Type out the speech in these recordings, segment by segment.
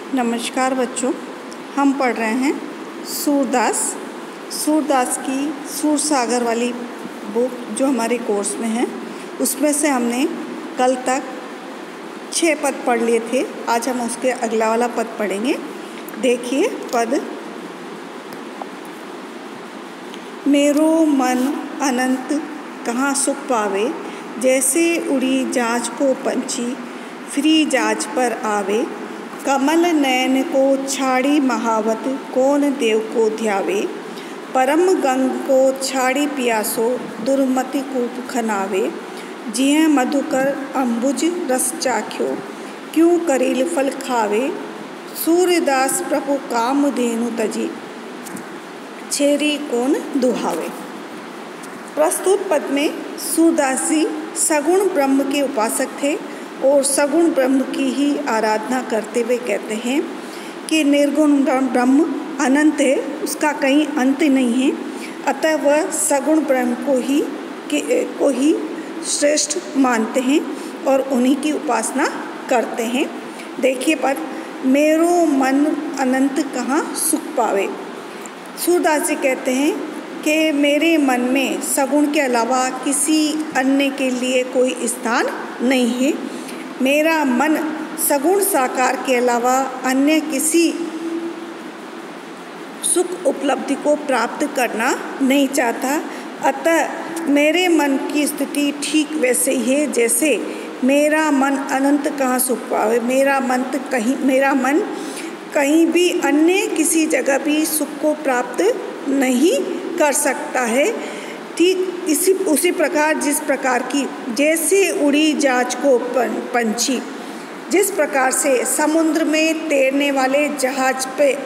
नमस्कार बच्चों, हम पढ़ रहे हैं सूरदास की सूरसागर वाली बुक जो हमारे कोर्स में है। उसमें से हमने कल तक 6 पद पढ़ लिए थे। आज हम उसके अगला वाला पद पढ़ेंगे। देखिए पद। मेरो मन अनंत कहाँ सुख पावे, जैसे उड़ी जाज को पंछी फिरी जाज पर आवे। कमल नयन को छाड़ी महावत, कौन देव को ध्यावे। परम गंग को छाड़ी पियासो, दुर्मति कूप खनावे। जिह मधुकर अम्बुज रस चाख्यो, क्यों करील फल खावे। सूरदास प्रभु काम धेनु तजी, छेरी कौन दुहावे। प्रस्तुत पद में सूरदास जी सगुण ब्रह्म के उपासक थे और सगुण ब्रह्म की ही आराधना करते हुए कहते हैं कि निर्गुण ब्रह्म अनंत है, उसका कहीं अंत नहीं है। अतः वह सगुण ब्रह्म को ही श्रेष्ठ मानते हैं और उन्हीं की उपासना करते हैं। देखिए पद। मेरो मन अनंत कहाँ सुख पावे। सूरदास जी कहते हैं कि मेरे मन में सगुण के अलावा किसी अन्य के लिए कोई स्थान नहीं है। मेरा मन सगुण साकार के अलावा अन्य किसी सुख उपलब्धि को प्राप्त करना नहीं चाहता। अतः मेरे मन की स्थिति ठीक वैसे ही है जैसे मेरा मन अनंत कहाँ सुख पावे। मेरा मन कहीं भी अन्य किसी जगह भी सुख को प्राप्त नहीं कर सकता है। ठीक उसी प्रकार जिस प्रकार की जैसे उड़ी जाज को पंछी, जिस प्रकार से समुद्र में तैरने वाले जहाज पे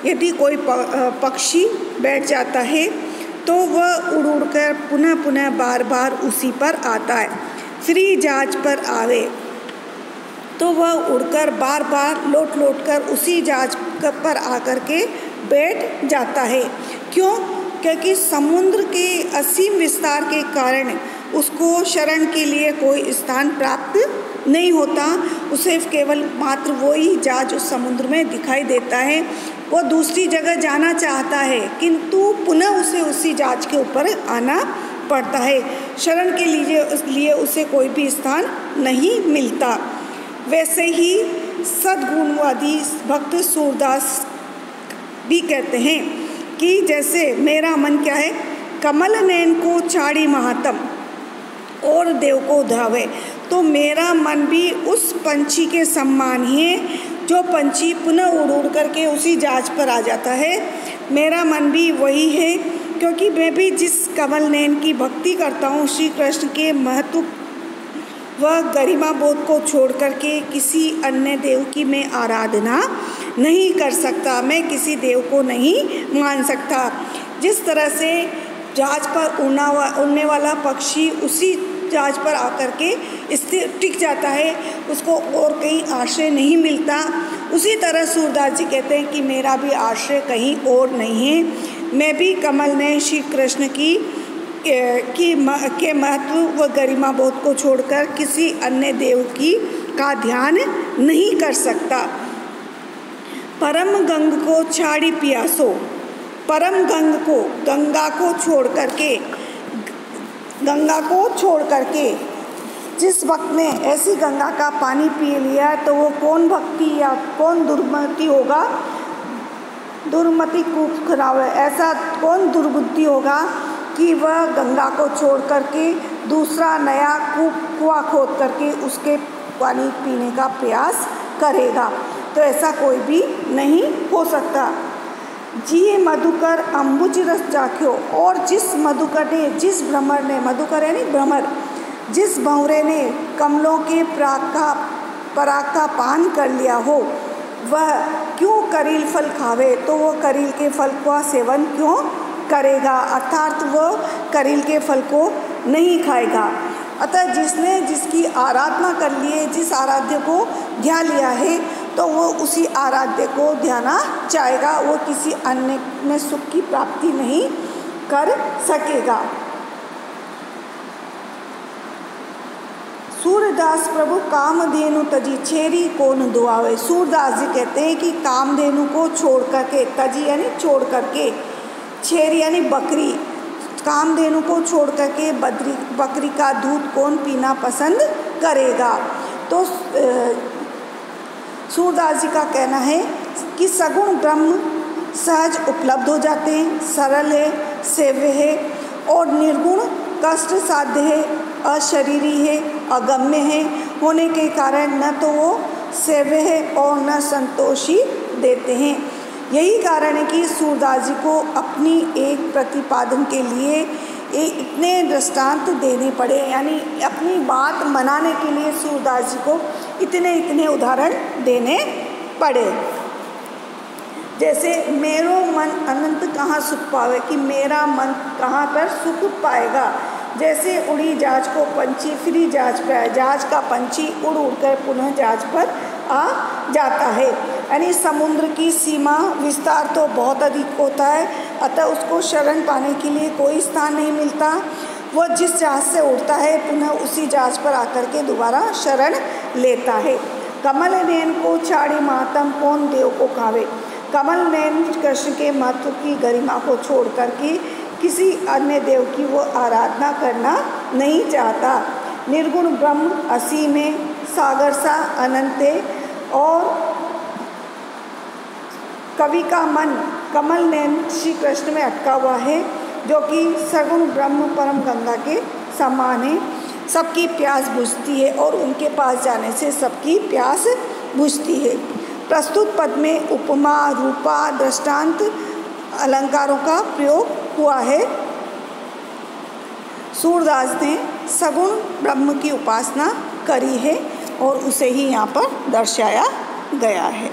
यदि कोई पक्षी बैठ जाता है तो वह उड़ उड़कर पुनः बार बार उसी पर आता है। फिर जहाज पर आवे तो वह उड़कर बार बार लौट कर उसी जहाज पर आकर के बैठ जाता है। क्यों? क्योंकि समुद्र के असीम विस्तार के कारण उसको शरण के लिए कोई स्थान प्राप्त नहीं होता। उसे केवल मात्र वही जहाज उस समुद्र में दिखाई देता है। वो दूसरी जगह जाना चाहता है किंतु पुनः उसे उसी जहाज के ऊपर आना पड़ता है। शरण के लिए उसे कोई भी स्थान नहीं मिलता। वैसे ही सद्गुणवादी भक्त सूरदास भी कहते हैं कि जैसे मेरा मन क्या है, कमल नयन को छाड़ी महात्म और देव को धावे। तो मेरा मन भी उस पंछी के समान ही है जो पंछी पुनः उड़ करके उसी जहाज पर आ जाता है। मेरा मन भी वही है क्योंकि मैं भी जिस कमल नयन की भक्ति करता हूँ, श्री कृष्ण के महत्व वह गरिमा बोध को छोड़ करके किसी अन्य देव की मैं आराधना नहीं कर सकता। मैं किसी देव को नहीं मान सकता। जिस तरह से जहाज पर उड़ने वाला पक्षी उसी जहाज पर आकर के स्थिर टिक जाता है, उसको और कहीं आश्रय नहीं मिलता, उसी तरह सूरदास जी कहते हैं कि मेरा भी आश्रय कहीं और नहीं है। मैं भी कमल ने श्री कृष्ण के महत्व व गरिमा बोध को छोड़कर किसी अन्य देव का ध्यान नहीं कर सकता। परम गंग को छाड़ी पियासो। परम गंग को गंगा को छोड़ करके जिस भक्त ने ऐसी गंगा का पानी पी लिया तो वो कौन भक्ति या कौन दुर्मति होगा, दुर्मति कूप खरावे। ऐसा कौन दुर्बुद्धि होगा कि वह गंगा को छोड़ करके दूसरा नया कुआं खोद करके उसके पानी पीने का प्रयास करेगा। तो ऐसा कोई भी नहीं हो सकता। जी मधुकर अम्बुज रस चाख्यो। और जिस मधुकर ने, जिस भ्रमर ने, मधुकर यानी भ्रमर, जिस भंवरे ने कमलों के पराग का पान कर लिया हो, वह क्यों करील फल खावे। तो वो करील के फल का सेवन क्यों करेगा, अर्थात वह करील के फल को नहीं खाएगा। अतः जिसकी आराधना कर लिए, जिस आराध्य को ध्यान लिया है तो वो उसी आराध्य को ध्याना चाहेगा, वो किसी अन्य में सुख की प्राप्ति नहीं कर सकेगा। सूरदास प्रभु कामधेनु तजी छेरी कौन दुआवे। सूरदास जी कहते हैं कि कामधेनु को छोड़ करके, तजी यानी छोड़ करके, छेरी यानी बकरी, कामधेनु को छोड़ करके बकरी का दूध कौन पीना पसंद करेगा। तो सूरदास जी का कहना है कि सगुण ब्रह्म सहज उपलब्ध हो जाते हैं, सरल है, सेव्य है और निर्गुण कष्ट साध्य है, अशरीरी है, अगम्य है होने के कारण न तो वो सेव्य है और न संतोषी देते हैं। यही कारण है कि सूरदास जी को अपनी एक प्रतिपादन के लिए इतने दृष्टांत देने पड़े, यानी अपनी बात मनाने के लिए सूरदास जी को इतने उदाहरण देने पड़े। जैसे मेरो मन अनंत कहाँ सुख पावे, कि मेरा मन कहाँ पर सुख पाएगा। जैसे उड़ी जहाज को पंछी फिर जहाज पर आए, जहाज का पंछी उड़ कर पुनः जहाज पर आ जाता है। यानी समुद्र की सीमा विस्तार तो बहुत अधिक होता है, अतः उसको शरण पाने के लिए कोई स्थान नहीं मिलता। वह जिस जहाज से उड़ता है पुनः उसी जहाज पर आकर के दोबारा शरण लेता है। कमल नयन को छाड़ी मातम कौन देव को खावे। कमल नयन कृष्ण के महत्व की गरिमा को छोड़ करके किसी अन्य देव की वो आराधना करना नहीं चाहता। निर्गुण ब्रह्म असीम है, सागर सा अनंत है और कवि का मन कमल नयन श्री कृष्ण में अटका हुआ है, जो कि सगुण ब्रह्म परम गंगा के समान है। सबकी प्यास बुझती है और उनके पास जाने से सबकी प्यास बुझती है। प्रस्तुत पद में उपमा, रूपा, दृष्टांत अलंकारों का प्रयोग हुआ है। सूरदास ने सगुण ब्रह्म की उपासना करी है और उसे ही यहाँ पर दर्शाया गया है।